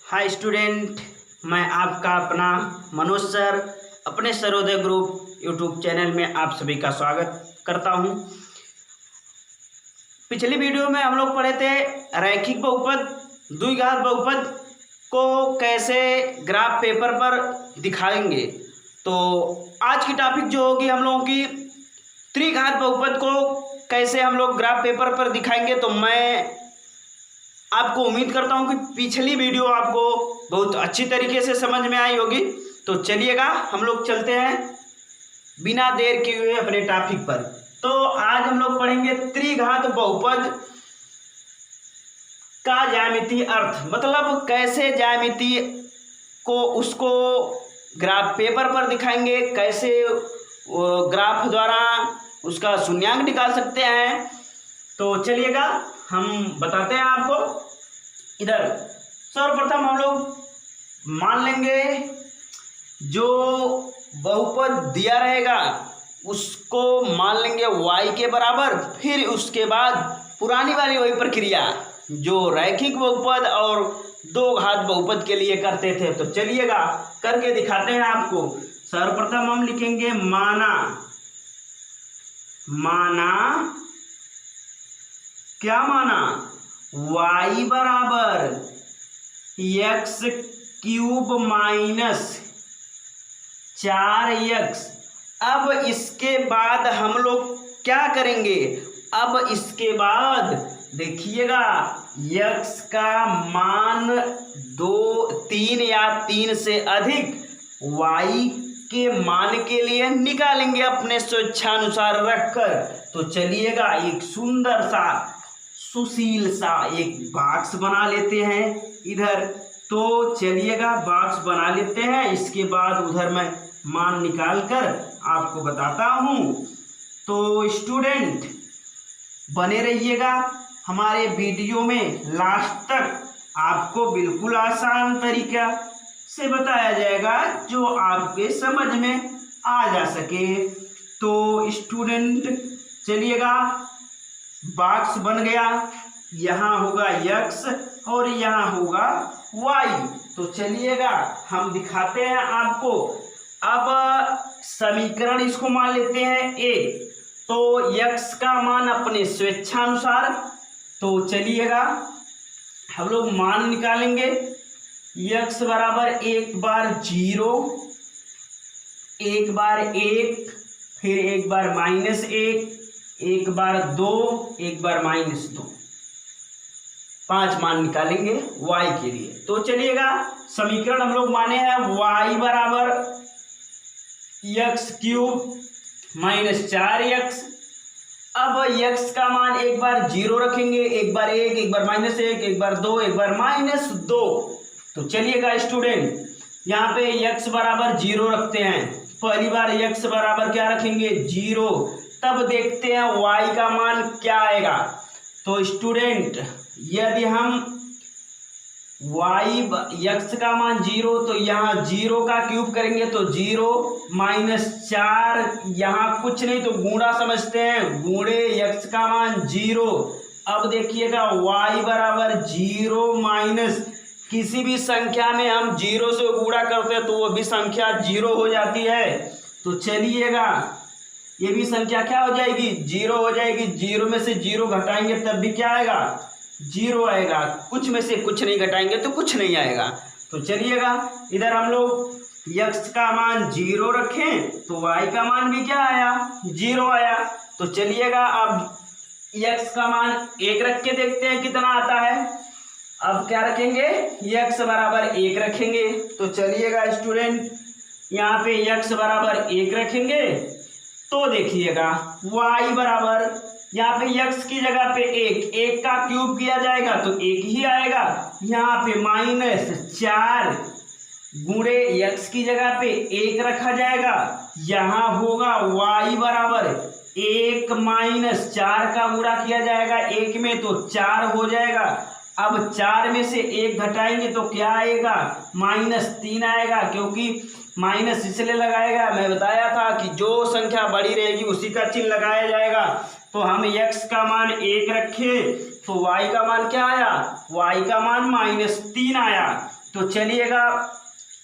Hi student, मैं आपका अपना मनोज सर अपने सर्वोदय ग्रुप यूट्यूब चैनल में आप सभी का स्वागत करता हूं। पिछली वीडियो में हम लोग पढ़े थे रैखिक बहुपद, द्विघात बहुपद को कैसे ग्राफ पेपर पर दिखाएंगे। तो आज की टॉपिक जो होगी हम लोगों की त्रिघात बहुपद को कैसे हम लोग ग्राफ पेपर पर दिखाएंगे। तो मैं आपको उम्मीद करता हूं कि पिछली वीडियो आपको बहुत अच्छी तरीके से समझ में आई होगी। तो चलिएगा हम लोग चलते हैं बिना देर किए हुए अपने टॉपिक पर। तो आज हम लोग पढ़ेंगे त्रिघात बहुपद का ज्यामितीय अर्थ, मतलब कैसे ज्यामिति को उसको ग्राफ पेपर पर दिखाएंगे, कैसे ग्राफ द्वारा उसका शून्यांक निकाल सकते हैं। तो चलिएगा हम बताते हैं आपको। इधर सर्वप्रथम हम लोग मान लेंगे जो बहुपद दिया रहेगा उसको मान लेंगे y के बराबर। फिर उसके बाद पुरानी वाली वही प्रक्रिया जो रैखिक बहुपद और दो घात बहुपद के लिए करते थे। तो चलिएगा करके दिखाते हैं आपको। सर्वप्रथम हम लिखेंगे माना क्या माना, y बराबर एक्स क्यूब माइनस 4x। अब इसके बाद हम लोग क्या करेंगे, अब इसके बाद देखिएगा x का मान 2, 3 या 3 से अधिक y के मान के लिए निकालेंगे अपने स्वेच्छानुसार रखकर। तो चलिएगा एक सुंदर सा सुशील सा एक बॉक्स बना लेते हैं इधर। तो चलिएगा बॉक्स बना लेते हैं, इसके बाद उधर मैं मान निकाल कर आपको बताता हूं। तो स्टूडेंट बने रहिएगा हमारे वीडियो में लास्ट तक, आपको बिल्कुल आसान तरीका से बताया जाएगा जो आपके समझ में आ जा सके। तो स्टूडेंट चलिएगा बॉक्स बन गया, यहाँ होगा x और यहाँ होगा y। तो चलिएगा हम दिखाते हैं आपको। अब समीकरण इसको मान लेते हैं a। तो x का मान अपने स्वेच्छानुसार, तो चलिएगा हम लोग मान निकालेंगे। x बराबर एक बार 0, एक बार 1, फिर एक बार -1, एक बार 2, एक बार -2, 5 मान निकालेंगे y के लिए। तो चलिएगा समीकरण हम लोग माने हैं y बराबर एक्स क्यूब माइनस 4x। अब x का मान एक बार 0 रखेंगे, एक बार 1, एक बार -1, एक बार 2, एक बार -2। तो चलिएगा स्टूडेंट यहाँ पे x बराबर 0 रखते हैं। पहली बार x बराबर क्या रखेंगे 0, तब देखते हैं y का मान क्या आएगा। तो स्टूडेंट यदि हम x का मान 0, तो यहाँ 0 का क्यूब करेंगे तो 0 -4, यहाँ कुछ नहीं तो गुणा समझते हैं, गुणे x का मान 0। अब देखिएगा y बराबर 0 माइनस किसी भी संख्या में हम 0 से गुणा करते हैं तो वो भी संख्या 0 हो जाती है। तो चलिएगा ये भी संख्या क्या हो जाएगी 0 हो जाएगी। 0 में से 0 घटाएंगे तब भी क्या आएगा 0 आएगा, कुछ में से कुछ नहीं घटाएंगे तो कुछ नहीं आएगा। तो चलिएगा इधर हम लोग x का मान 0 रखें तो y का मान भी क्या आया 0 आया। तो चलिएगा अब x का मान 1 रख के देखते हैं कितना आता है। अब क्या रखेंगे x बराबर 1 रखेंगे। तो चलिएगा स्टूडेंट यहाँ पे x बराबर 1 रखेंगे तो देखिएगा y बराबर यहाँ पे x की जगह पे 1 का क्यूब किया जाएगा तो 1 ही आएगा। यहाँ पे -4 गुणे x की जगह पे 1 रखा जाएगा, यहाँ होगा y बराबर 1 -4 का गुणा किया जाएगा 1 में तो 4 हो जाएगा। अब 4 में से 1 घटाएंगे तो क्या आएगा -3 आएगा, क्योंकि माइनस इसलिए लगाएगा, मैं बताया था कि जो संख्या बड़ी रहेगी उसी का चिन्ह लगाया जाएगा। तो हम x का मान 1 रखे तो y का मान क्या आया, y का मान -3 आया। तो चलिएगा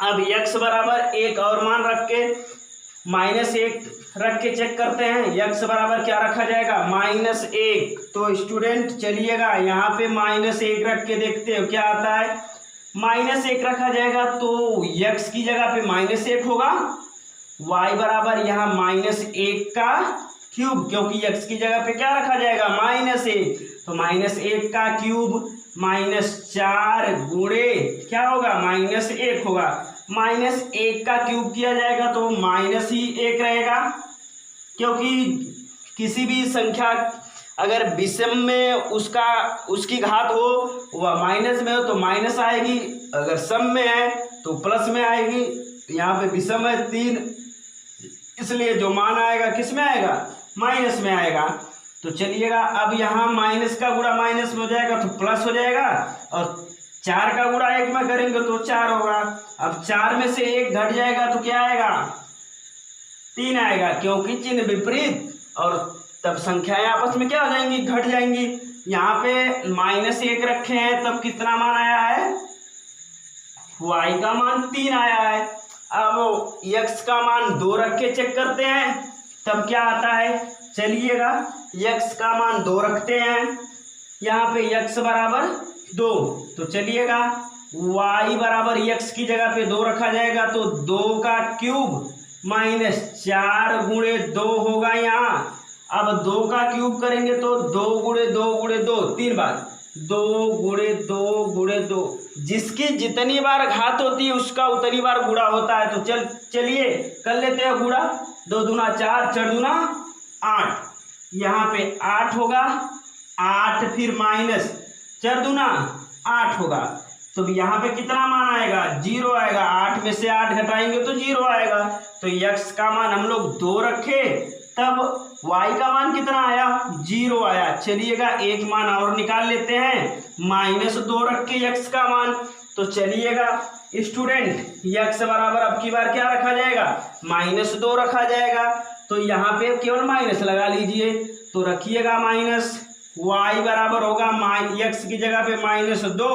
अब x बराबर एक और मान रख के -1 रख के चेक करते हैं। x बराबर क्या रखा जाएगा, -1। तो स्टूडेंट चलिएगा यहाँ पे -1 रख के देखते हो क्या आता है। -1 रखा जाएगा तो x की जगह पे -1 होगा, y बराबर यहाँ -1 का क्यूब, क्योंकि x की जगह पे क्या रखा जाएगा, -1। तो -1 का क्यूब -4 गुणे क्या होगा, -1 होगा। -1 का क्यूब किया जाएगा तो -1 रहेगा, क्योंकि किसी भी संख्या अगर विषम में उसकी घात हो वह माइनस में हो तो माइनस आएगी, अगर सम में है तो प्लस में आएगी। यहाँ पे विषम है 3, इसलिए जो मान आएगा किस में आएगा, माइनस में आएगा। तो चलिएगा अब यहाँ माइनस का गुणा माइनस में हो जाएगा तो प्लस हो जाएगा, और 4 का गुणा 1 में करेंगे तो 4 होगा। अब 4 में से 1 घट जाएगा तो क्या आएगा, 3 आएगा, क्योंकि चिन्ह विपरीत, और तब संख्याएं आपस में क्या हो जाएंगी, घट जाएंगी। यहाँ पे -1 रखे हैं तब कितना मान आया है, y का मान 3 आया है। अब x का मान 2 रख के चेक करते हैं तब क्या आता है। चलिएगा x का मान 2 रखते हैं, यहाँ पे x बराबर 2। तो चलिएगा y बराबर x की जगह पे 2 रखा जाएगा तो 2 का क्यूब -4 गुणे 2 होगा यहाँ। अब 2 का क्यूब करेंगे तो 2 गुणे 2 गुणे 2 3 बार, 2 गुणे 2 गुणे 2, जिसकी जितनी बार घात होती है उसका उतनी बार गुणा होता है। तो चलिए कर लेते हैं गुणा। 2 दूना 4, 4 दूना 8, यहाँ पे 8 होगा, 8 फिर माइनस 4 दूना 8 होगा। तो यहाँ पे कितना मान आएगा, 0 आएगा। 8 में से 8 घटाएंगे तो 0 आएगा। तो x का मान हम लोग 2 रखे, तब y का मान कितना आया, 0 आया। चलिएगा एक मान और निकाल लेते हैं, -2 रख के x का मान। तो चलिएगा स्टूडेंट x बराबर अब की बार क्या रखा जाएगा, -2 रखा जाएगा। तो यहाँ पे केवल माइनस लगा लीजिए, तो रखिएगा माइनस। y बराबर होगा x की जगह पे -2,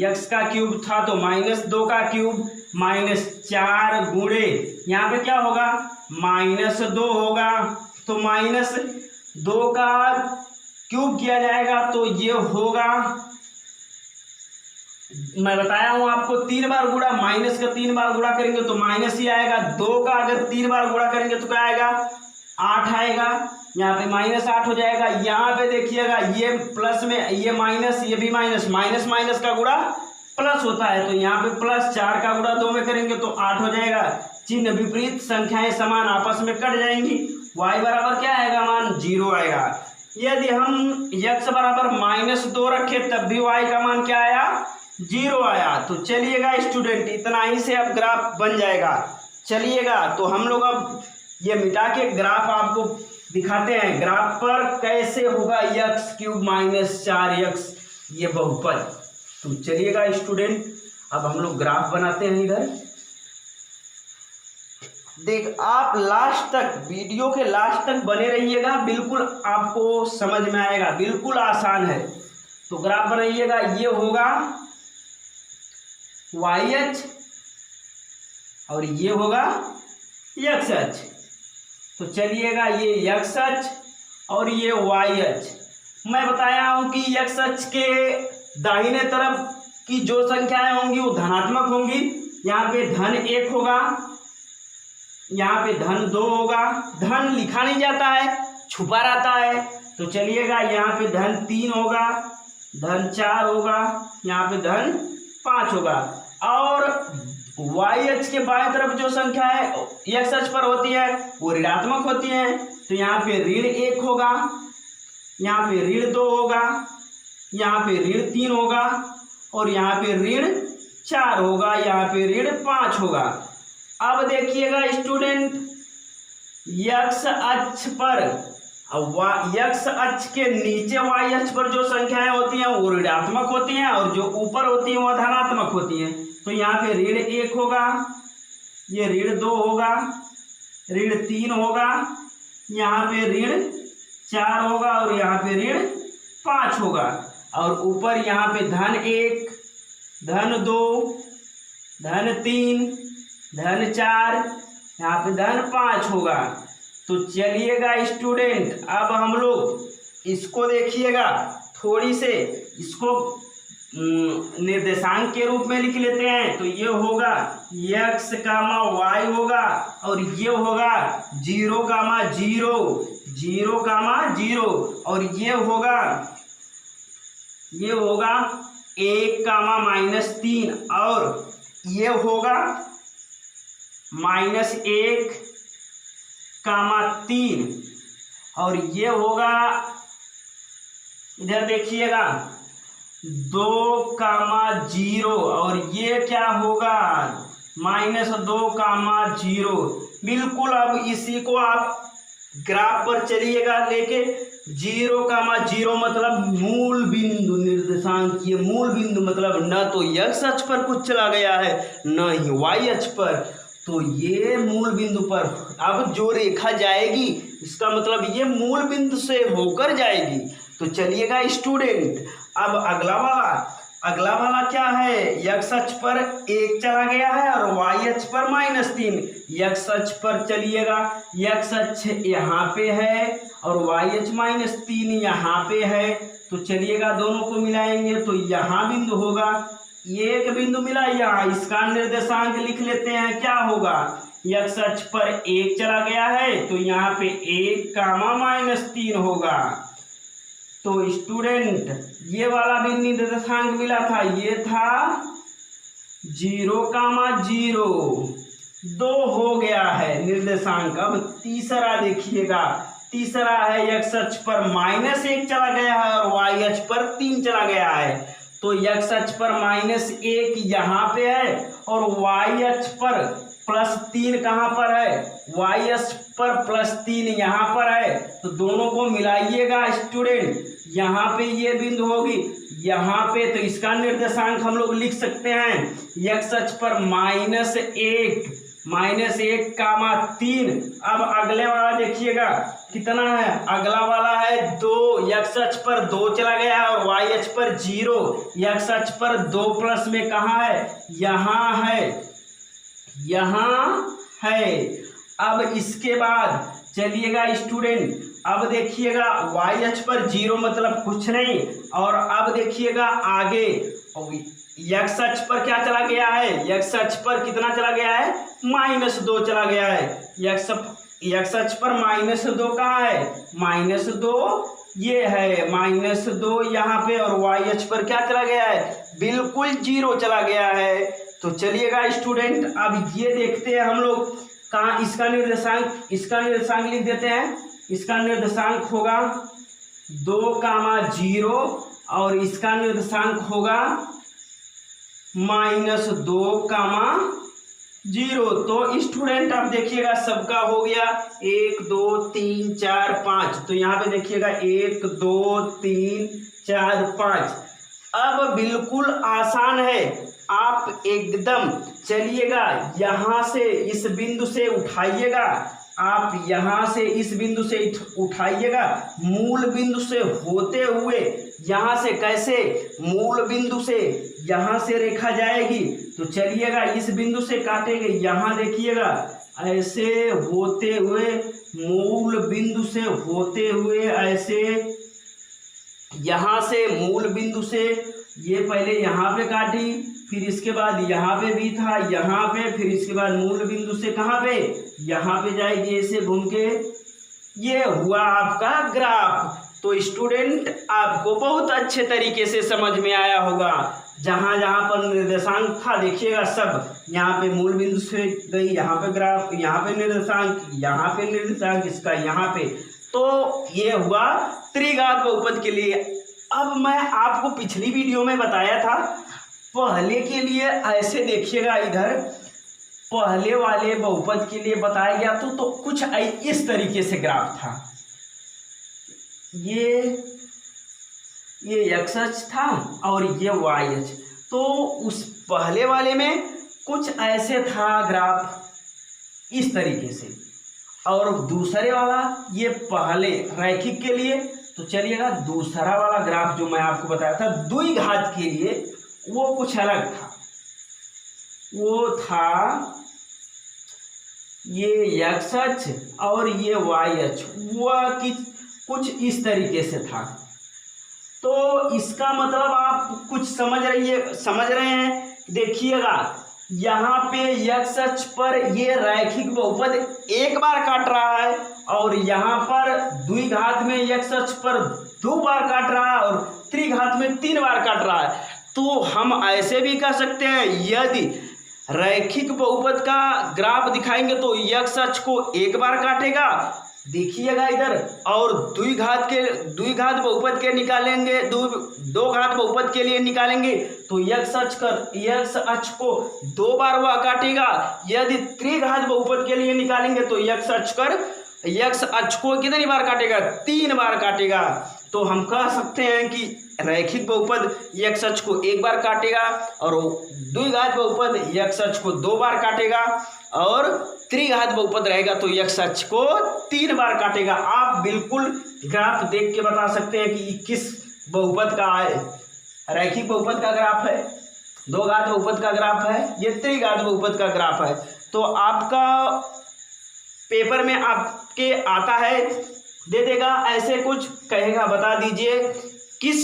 x का क्यूब था तो -2 का क्यूब -4 गुणे यहाँ पे क्या होगा, -2 होगा। तो -2 का क्यूब किया जाएगा तो ये होगा, मैं बताया हूँ आपको 3 बार गुणा, माइनस का 3 बार गुणा करेंगे तो माइनस ही आएगा। 2 का अगर 3 बार गुणा करेंगे तो क्या आएगा, 8 आएगा। यहाँ पे -8 हो जाएगा। यहाँ पे देखिएगा ये प्लस में, ये माइनस, ये भी माइनस, माइनस माइनस का गुणा प्लस होता है। तो यहाँ पे +4 का गुणा 2 में करेंगे तो 8 हो जाएगा। चिन्ह विपरीत, संख्याएं समान आपस में कट जाएंगी। y बराबर क्या आएगा, मान 0 आएगा। यदि हम x बराबर -2 रखे तब भी y का मान क्या आया, 0 आया। तो चलिएगा स्टूडेंट इतना ही से अब ग्राफ बन जाएगा। चलिएगा तो हम लोग अब ये मिटा के ग्राफ आपको दिखाते हैं, ग्राफ पर कैसे होगा x³ -4x ये बहुपद। तो चलिएगा स्टूडेंट अब हम लोग ग्राफ बनाते हैं। इधर देख, आप लास्ट तक, वीडियो के लास्ट तक बने रहिएगा, बिल्कुल आपको समझ में आएगा, बिल्कुल आसान है। तो ग्राफ बनाइएगा, ये होगा y अक्ष और ये होगा x अक्ष। तो चलिएगा ये x अक्ष और ये y अक्ष। मैं बताया हूं कि x अक्ष के दाहिने तरफ की जो संख्याएं होंगी वो धनात्मक होंगी। यहाँ पे -1 होगा, यहाँ पे -2 होगा। धन लिखा नहीं जाता है, छुपा रहता है। तो चलिएगा यहाँ पे -3 होगा, -4 होगा, यहाँ पे -5 होगा। और y अक्ष के बाएं तरफ जो संख्या है x अक्ष पर होती है वो ऋणात्मक होती है। तो यहाँ पे -1 होगा, यहाँ पे -2 होगा, यहाँ पे -3 होगा, और यहाँ पे -4 होगा, यहाँ पे -5 होगा। अब देखिएगा स्टूडेंट x अक्ष पर, x अक्ष के नीचे y अक्ष पर जो संख्याएं होती हैं वो ऋणात्मक होती हैं और जो ऊपर होती हैं वह धनात्मक होती हैं। तो यहाँ पे -1 होगा, ये -2 होगा, -3 होगा, यहाँ पे -4 होगा और यहाँ पे -5 होगा। और ऊपर यहाँ पे -1, -2, -3 -4, यहाँ पे -5 होगा। तो चलिएगा स्टूडेंट, अब हम लोग इसको देखिएगा, थोड़ी से इसको निर्देशांक के रूप में लिख लेते हैं। तो ये होगा x, y होगा, और ये होगा 0, 0, 0, 0, और ये होगा -1, और ये होगा -1, 3, और ये होगा, इधर देखिएगा 2, 0, और ये क्या होगा -2, 0। बिल्कुल अब इसी को आप ग्राफ पर चलिएगा लेके, 0, 0 मतलब मूल बिंदु निर्देशांक, ये मूल बिंदु मतलब न तो x अक्ष पर कुछ चला गया है न ही y अक्ष पर, तो ये मूल बिंदु पर अब जो रेखा जाएगी इसका मतलब ये मूल बिंदु से होकर जाएगी। तो चलिएगा स्टूडेंट, अब अगला वाला क्या है, x अक्ष पर 1 चला गया है और y अक्ष पर -3। x अक्ष पर चलिएगा, x अक्ष यहाँ पे है और y अक्ष -3 यहाँ पे है। तो चलिएगा दोनों को मिलाएंगे तो यहाँ बिंदु होगा, एक बिंदु मिला यहाँ, इसका निर्देशांक लिख लेते हैं, क्या होगा, x अक्ष पर 1 चला गया है तो यहाँ पे 1, -3 होगा। तो स्टूडेंट ये वाला भी निर्देशांक मिला था, ये था 0, 0, 2 हो गया है निर्देशांक। अब तीसरा देखिएगा, तीसरा है x अक्ष पर -1 चला गया है और y अक्ष पर 3 चला गया है। तो x अक्ष पर -1 यहाँ पे है और y अक्ष पर +3 कहाँ पर है, y अक्ष पर +3 यहाँ पर है। तो दोनों को मिलाइएगा स्टूडेंट, यहाँ पे ये बिंदु होगी, यहाँ पे, तो इसका निर्देशांक हम लोग लिख सकते हैं x अक्ष पर -1, -1, 3। अब अगले वाला देखिएगा कितना है, अगला वाला है 2, x अक्ष पर 2 चला गया है और y अक्ष पर 0, x अक्ष पर 2 प्लस में कहाँ है, यहाँ है। अब इसके बाद चलिएगा स्टूडेंट, अब देखिएगा y अक्ष पर 0 मतलब कुछ नहीं, और अब देखिएगा आगे x अक्ष पर क्या चला गया है, x अक्ष पर कितना चला गया है, -2 चला गया है। x अक्ष पर -2 कहाँ है, -2 ये है, -2 यहाँ पे, और y अक्ष पर क्या चला गया है, बिल्कुल 0 चला गया है। तो चलिएगा स्टूडेंट, अब ये देखते हैं हम लोग कहाँ, इसका निर्देशांक लिख देते हैं। इसका निर्देशांक होगा 2, 0, और इसका निर्देशांक होगा -2, 0। तो स्टूडेंट आप देखिएगा सबका हो गया 1, 2, 3, 4, 5। तो यहाँ पे देखिएगा 1, 2, 3, 4, 5। अब बिल्कुल आसान है, आप एकदम चलिएगा यहाँ से इस बिंदु से उठाइएगा, आप यहाँ से इस बिंदु से उठाइएगा, मूल बिंदु से होते हुए यहाँ से, कैसे, मूल बिंदु से यहाँ से रेखा जाएगी। तो चलिएगा इस बिंदु से काटेंगे, यहाँ देखिएगा ऐसे होते हुए, मूल बिंदु से होते हुए ऐसे, यहाँ से मूल बिंदु से ये पहले यहाँ पे काटी, फिर इसके बाद यहाँ पे भी था, यहाँ पे, फिर इसके बाद मूल बिंदु से कहाँ पे, यहाँ पे जाएगी ऐसे घूम के। ये हुआ आपका ग्राफ। तो स्टूडेंट आपको बहुत अच्छे तरीके से समझ में आया होगा, जहाँ जहाँ पर निर्देशांक था देखिएगा सब, यहाँ पे मूल बिंदु से गई, यहाँ पे ग्राफ, यहाँ पे निर्देशांक इसका यहाँ पे। तो ये हुआ त्रिघात बहुपद के लिए। अब मैं आपको पिछली वीडियो में बताया था, पहले के लिए ऐसे देखिएगा, इधर पहले वाले बहुपद के लिए बताया गया तो कुछ इस तरीके से ग्राफ था। ये x अक्ष था और ये y अक्ष। तो उस पहले वाले में कुछ ऐसे था ग्राफ, इस तरीके से, और दूसरे वाला ये पहले रैखिक के लिए। तो चलिएगा दूसरा वाला ग्राफ जो मैं आपको बताया था द्विघात के लिए, वो कुछ अलग था। वो था ये x अक्ष और ये y अक्ष, वह कुछ इस तरीके से था। तो इसका मतलब आप कुछ समझ रहे हैं। देखिएगा यहाँ पे x अक्ष पर ये रैखिक बहुपद एक बार काट रहा है और यहाँ पर द्विघात में x अक्ष पर 2 बार काट रहा है और त्रिघात में 3 बार काट रहा है। तो हम ऐसे भी कह सकते हैं, यदि रैखिक बहुपद का ग्राफ दिखाएंगे तो x अक्ष को एक बार काटेगा, देखिएगा इधर, और द्विघात बहुपद के निकालेंगे, दो घात बहुपद के लिए निकालेंगे तो x अक्ष को 2 बार वह काटेगा। यदि त्रिघात बहुपद के लिए निकालेंगे तो x अक्ष को कितनी बार काटेगा? 3 बार काटेगा। तो हम कह सकते हैं कि रैखिक बहुपद x अक्ष को 1 बार काटेगा और द्विघात बहुपद x अक्ष को 2 बार काटेगा और त्रिघात बहुपद रहेगा तो x अक्ष को 3 बार काटेगा। आप बिल्कुल ग्राफ देख के बता सकते हैं कि किस बहुपद का है। रैखिक बहुपद का ग्राफ है, 2 घात बहुपद का ग्राफ है, ये त्रिघात बहुपद का ग्राफ है। तो आपका पेपर में आपके आता है, दे देगा ऐसे कुछ, कहेगा बता दीजिए किस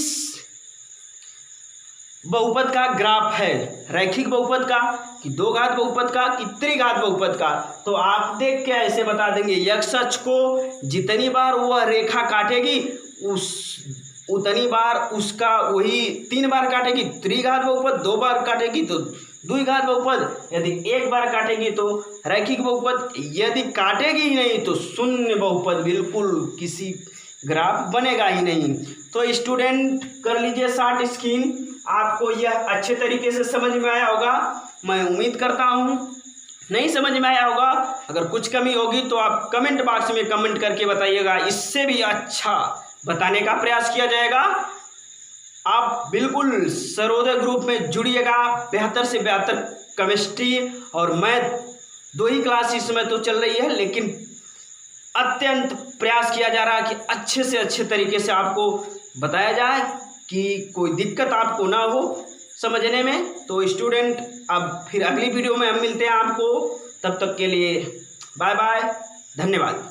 बहुपद का ग्राफ है, रैखिक बहुपद का कि 2 घात बहुपद का कि त्रिघात बहुपद का। तो आप देख के ऐसे बता देंगे, x अक्ष को जितनी बार वह रेखा काटेगी उतनी बार उसका वही 3 बार काटेगी। त्रिघात बहुपद 2 बार काटेगी तो द्विघात बहुपद यदि 1 बार काटेगी तो रैखिक बहुपद, यदि काटेगी ही नहीं तो शून्य बहुपद, बिल्कुल किसी ग्राफ बनेगा ही नहीं। तो स्टूडेंट कर लीजिए शॉर्ट स्क्रीन, आपको यह अच्छे तरीके से समझ में आया होगा, मैं उम्मीद करता हूँ। नहीं समझ में आया होगा, अगर कुछ कमी होगी तो आप कमेंट बॉक्स में कमेंट करके बताइएगा, इससे भी अच्छा बताने का प्रयास किया जाएगा। आप बिल्कुल सर्वोदय ग्रुप में जुड़िएगा, बेहतर से बेहतर केमिस्ट्री और मैथ 2 ही क्लास इस समय तो चल रही है, लेकिन अत्यंत प्रयास किया जा रहा है कि अच्छे से अच्छे तरीके से आपको बताया जाए कि कोई दिक्कत आपको ना हो समझने में। तो स्टूडेंट अब फिर अगली वीडियो में हम मिलते हैं आपको, तब तक के लिए बाय बाय, धन्यवाद।